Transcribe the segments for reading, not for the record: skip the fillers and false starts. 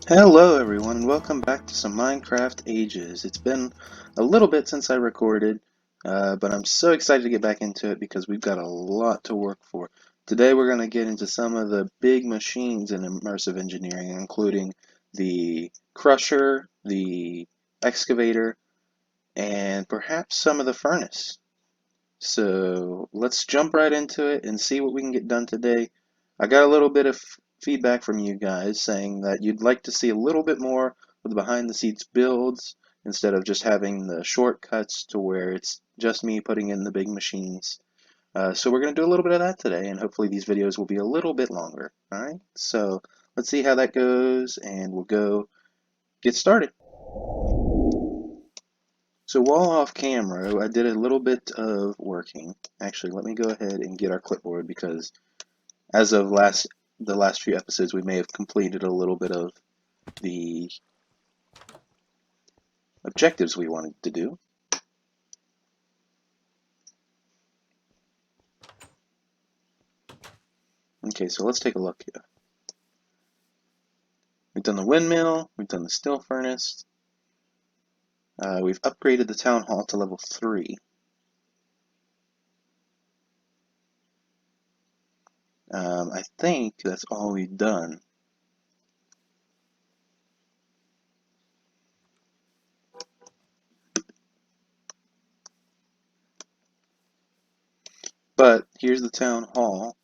Hello everyone and welcome back to some Minecraft Ages. It's been a little bit since I recorded, but I'm so excited to get back into it because we've got a lot to work for. Today we're going to get into some of the big machines in immersive engineering, including the crusher, the excavator, and perhaps some of the furnace. So let's jump right into it and see what we can get done today. I got a little bit of feedback from you guys saying that you'd like to see a little bit more of the behind the scenes builds instead of just having the shortcuts to where it's just me putting in the big machines. So we're going to do a little bit of that today, and hopefully these videos will be a little bit longer. All right, so let's see how that goes, and we'll go get started. So while off camera, I did a little bit of working. Actually, let me go ahead and get our clipboard because as of the last few episodes, we may have completed a little bit of the objectives we wanted to do. Okay, so let's take a look here. We've done the windmill, we've done the steel furnace, we've upgraded the town hall to level 3. I think that's all we've done. But here's the town hall.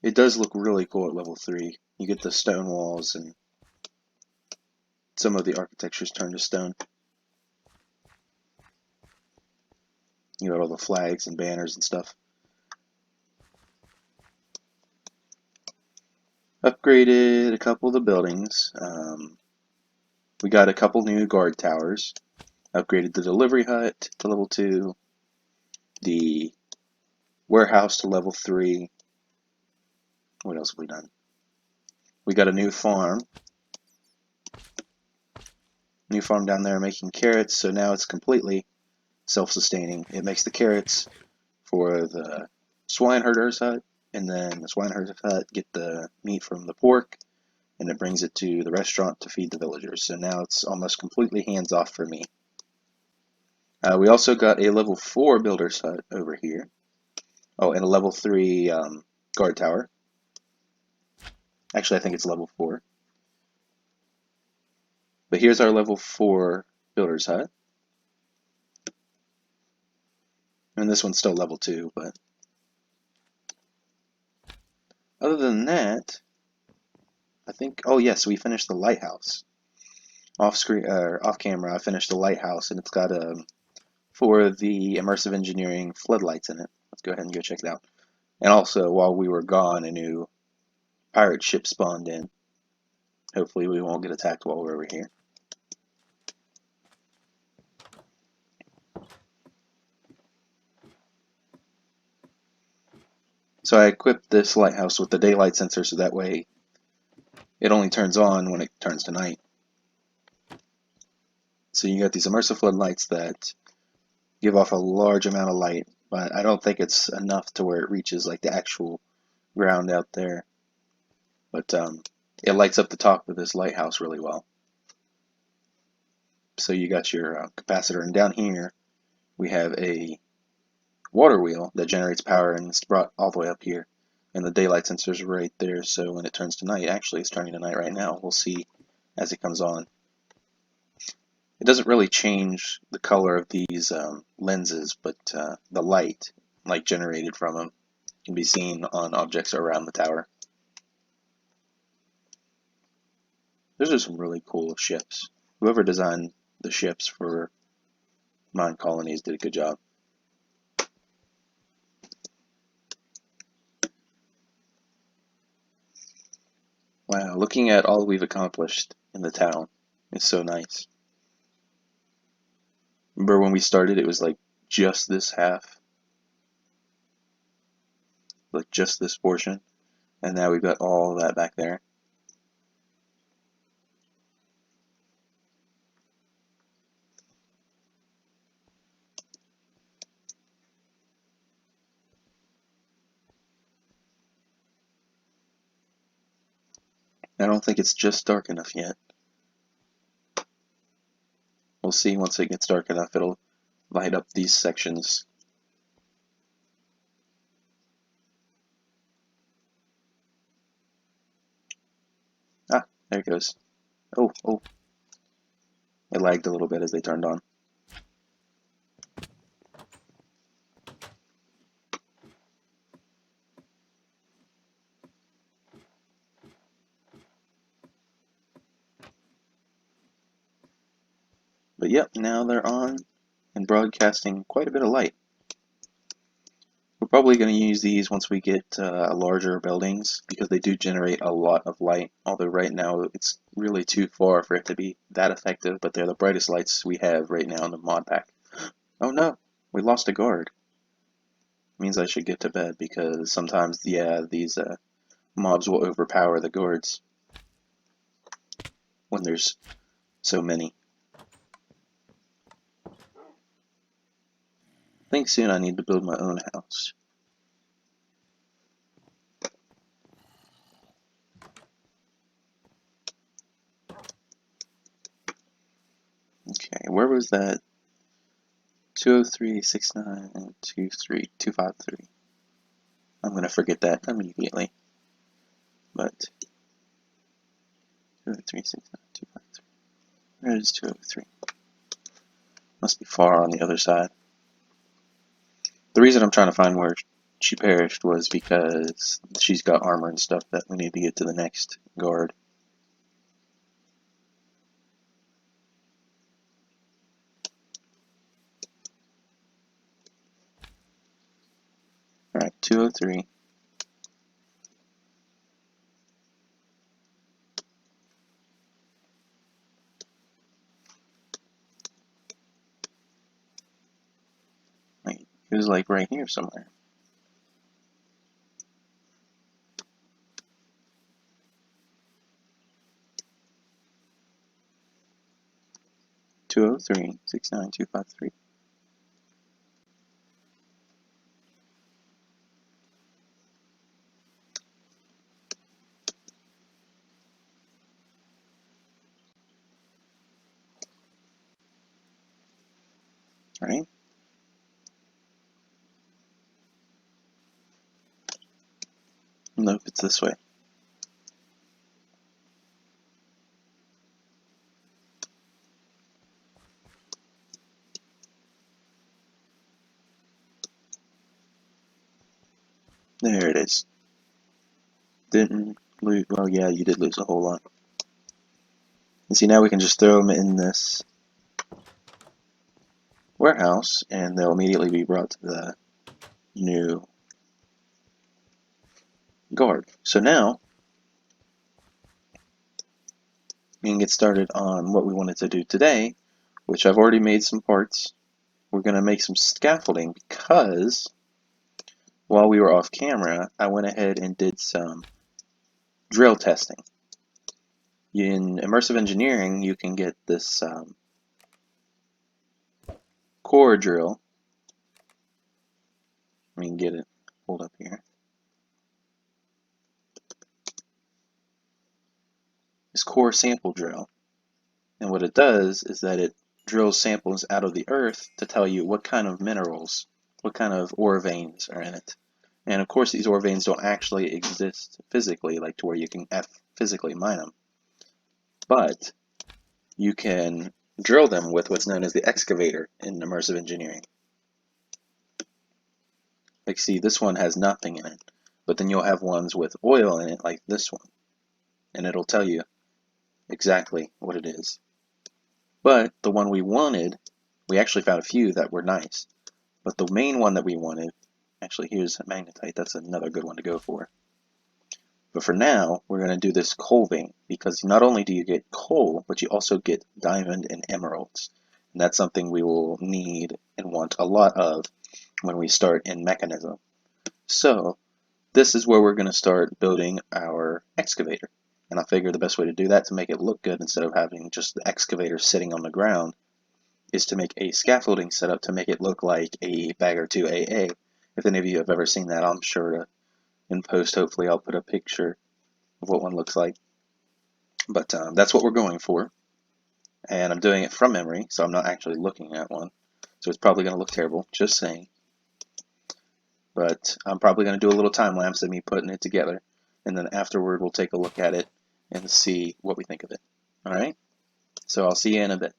It does look really cool at level 3. You get the stone walls and some of the architecture's turned to stone. You got all the flags and banners and stuff. Upgraded a couple of the buildings. We got a couple new guard towers. Upgraded the delivery hut to level 2. The warehouse to level 3. What else have we done? We got a new farm. New farm down there making carrots, so now it's completely self-sustaining. It makes the carrots for the swine herder's hut, and then the swine herder's hut get the meat from the pork, and it brings it to the restaurant to feed the villagers. So now it's almost completely hands-off for me. We also got a level 4 builder's hut over here. Oh, and a level 3 guard tower. Actually, I think it's level 4. But here's our level 4 builder's hut. And this one's still level 2, but other than that, I think, oh yes, we finished the lighthouse. Off screen, off camera, I finished the lighthouse, and it's got for the immersive engineering floodlights in it. Let's go ahead and go check it out. And also, while we were gone, a new pirate ship spawned in. Hopefully we won't get attacked while we're over here. So I equipped this lighthouse with the daylight sensor so that way it only turns on when it turns to night. So you got these immersive floodlights that give off a large amount of light, but I don't think it's enough to where it reaches like the actual ground out there. But it lights up the top of this lighthouse really well. So you got your capacitor, and down here we have a water wheel that generates power, and it's brought all the way up here. And the daylight sensor is right there, so when it turns to night, actually it's turning to night right now. We'll see as it comes on. It doesn't really change the color of these lenses, but the light generated from them can be seen on objects around the tower. Those are some really cool ships. Whoever designed the ships for Mine Colonies did a good job. Wow, looking at all we've accomplished in the town is so nice. Remember when we started, it was like just this half, like just this portion, and now we've got all that back there. I don't think it's just dark enough yet. We'll see once it gets dark enough, it'll light up these sections. Ah, there it goes. Oh, it lagged a little bit as they turned on. But yep, now they're on and broadcasting quite a bit of light. We're probably going to use these once we get larger buildings because they do generate a lot of light, although right now it's really too far for it to be that effective, but they're the brightest lights we have right now in the mod pack. Oh no, we lost a guard. Means I should get to bed because sometimes, yeah, these mobs will overpower the guards when there's so many. I think soon I need to build my own house. Okay, where was that? 20369 and 23253. I'm going to forget that immediately. But 20369, where is 203? Must be far on the other side. The reason I'm trying to find where she perished was because she's got armor and stuff that we need to get to the next guard. Alright, 203. Wait, it was like right here somewhere. Two oh three 69253. Right? Nope, it's this way. There it is. Didn't lose. Well, yeah, you did lose a whole lot. And see, now we can just throw them in this warehouse, and they'll immediately be brought to the new guard. So now we can get started on what we wanted to do today, which I've already made some parts. We're going to make some scaffolding because while we were off camera, I went ahead and did some drill testing. In immersive engineering, you can get this core drill. Let me get it pulled up here. This core sample drill. And what it does is that it drills samples out of the earth to tell you what kind of minerals, what kind of ore veins are in it. And of course, these ore veins don't actually exist physically, like to where you can physically mine them. But you can drill them with what's known as the excavator in immersive engineering. Like, see, this one has nothing in it, but then you'll have ones with oil in it, like this one, and it'll tell you exactly what it is. But the one we wanted, we actually found a few that were nice. But the main one that we wanted, actually here's magnetite, that's another good one to go for. But for now, we're going to do this coal vein, because not only do you get coal, but you also get diamond and emeralds. And that's something we will need and want a lot of when we start in mechanism. So this is where we're going to start building our excavator. And I figure the best way to do that to make it look good instead of having just the excavator sitting on the ground is to make a scaffolding setup to make it look like a Bagger 2 AA. If any of you have ever seen that, I'm sure in post hopefully I'll put a picture of what one looks like. But that's what we're going for. And I'm doing it from memory, so I'm not actually looking at one. So it's probably going to look terrible, just saying. But I'm probably going to do a little time lapse of me putting it together. And then afterward, we'll take a look at it and see what we think of it. All right? So I'll see you in a bit.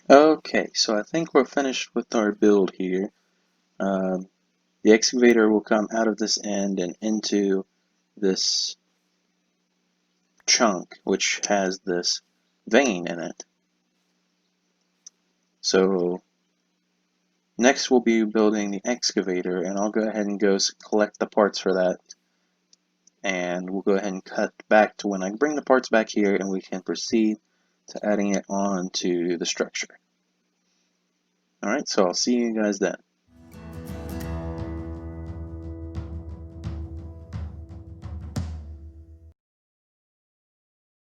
Okay, so I think we're finished with our build here. Um, the excavator will come out of this end and into this chunk, which has this vein in it. So next we'll be building the excavator, and I'll go ahead and go collect the parts for that. And we'll go ahead and cut back to when I bring the parts back here, and we can proceed to adding it on to the structure. Alright, so I'll see you guys then.